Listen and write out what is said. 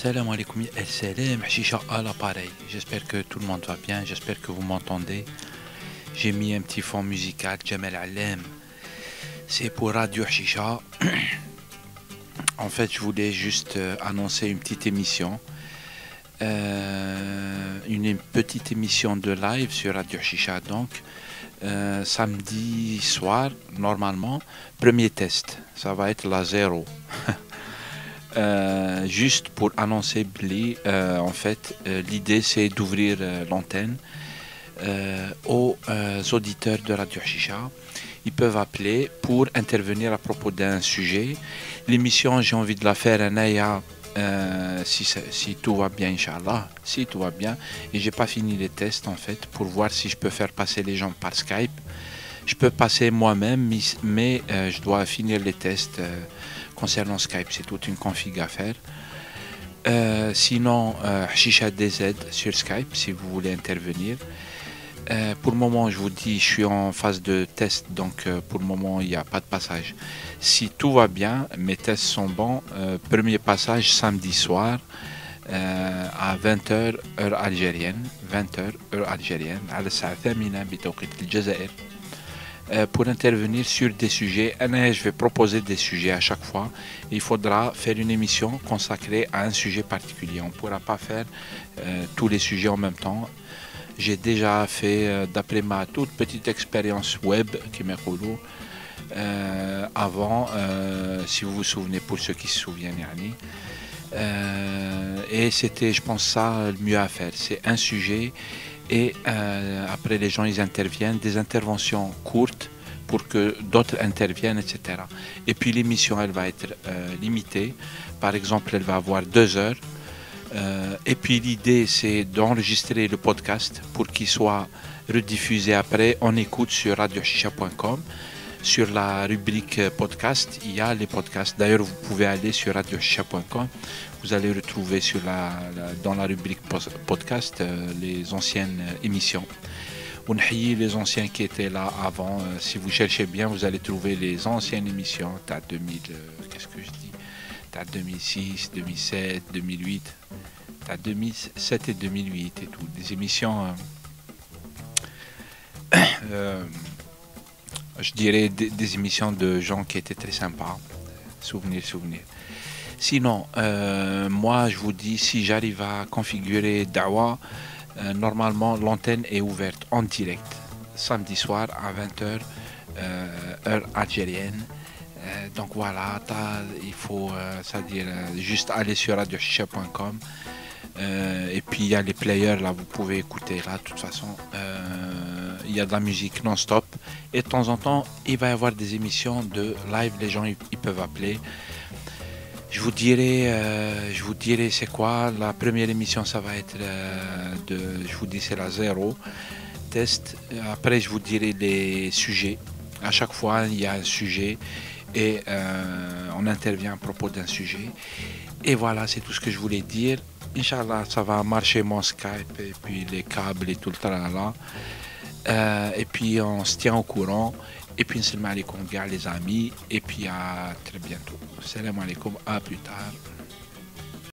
Salam alaikum, salam, Chicha à l'appareil. J'espère que tout le monde va bien, j'espère que vous m'entendez. J'ai mis un petit fond musical, Jamal Alem. C'est pour Radio Chicha. En fait, je voulais juste annoncer une petite émission. Une petite émission de live sur Radio Chicha, donc. Samedi soir, normalement. Premier test, ça va être la zéro. Juste pour annoncer Billy, en fait, l'idée c'est d'ouvrir l'antenne aux auditeurs de Radio Chicha. Ils peuvent appeler pour intervenir à propos d'un sujet. L'émission, j'ai envie de la faire à Naya, si tout va bien, Inch'Allah, si tout va bien. Et j'ai pas fini les tests en fait pour voir si je peux faire passer les gens par Skype. Je peux passer moi-même, mais je dois finir les tests. Concernant Skype, c'est toute une config à faire. Sinon, Chicha DZ sur Skype, si vous voulez intervenir. Pour le moment, je vous dis, je suis en phase de test, donc pour le moment, il n'y a pas de passage. Si tout va bien, mes tests sont bons. Premier passage samedi soir à 20h, heure algérienne. 20h, heure algérienne. À la sa'a thamina bitawqit al-Jazair. Pour intervenir sur des sujets. Je vais proposer des sujets à chaque fois. Il faudra faire une émission consacrée à un sujet particulier. On ne pourra pas faire tous les sujets en même temps. J'ai déjà fait, d'après ma toute petite expérience web, qui m'est relou, avant, si vous vous souvenez, pour ceux qui se souviennent, yani. Et c'était, je pense, ça le mieux à faire. C'est un sujet. Et après les gens ils interviennent, des interventions courtes pour que d'autres interviennent, etc. Et puis l'émission elle va être limitée, par exemple elle va avoir 2 heures. Et puis l'idée c'est d'enregistrer le podcast pour qu'il soit rediffusé après. On écoute sur radiochicha.com. Sur la rubrique podcast, il y a les podcasts. D'ailleurs, vous pouvez aller sur radiochicha.com. Vous allez retrouver dans la rubrique podcast les anciennes émissions. On a les anciens qui étaient là avant. Si vous cherchez bien, vous allez trouver les anciennes émissions. T'as 2000, qu'est-ce que je dis? T'as 2006, 2007, 2008. T'as 2007 et 2008 et tout. Des émissions... je dirais des émissions de gens qui étaient très sympas. Souvenirs. Sinon, moi je vous dis, si j'arrive à configurer Dawa, normalement l'antenne est ouverte en direct, samedi soir à 20h, heure algérienne. Donc voilà, il faut c'est-à-dire, juste aller sur radiochicha.com. Et puis il y a les players là, vous pouvez écouter là, de toute façon. Il y a de la musique non-stop. Et de temps en temps, il va y avoir des émissions de live, les gens ils peuvent appeler. Je vous dirai c'est quoi. La première émission, ça va être je vous dis c'est la zéro test. Après, je vous dirai les sujets. À chaque fois, il y a un sujet et on intervient à propos d'un sujet. Et voilà, c'est tout ce que je voulais dire. Inch'Allah, ça va marcher mon Skype et puis les câbles et tout le tralala. Et puis on se tient au courant. Et puis salam alaikum les amis. Et puis à très bientôt. Salam alaikum, à plus tard.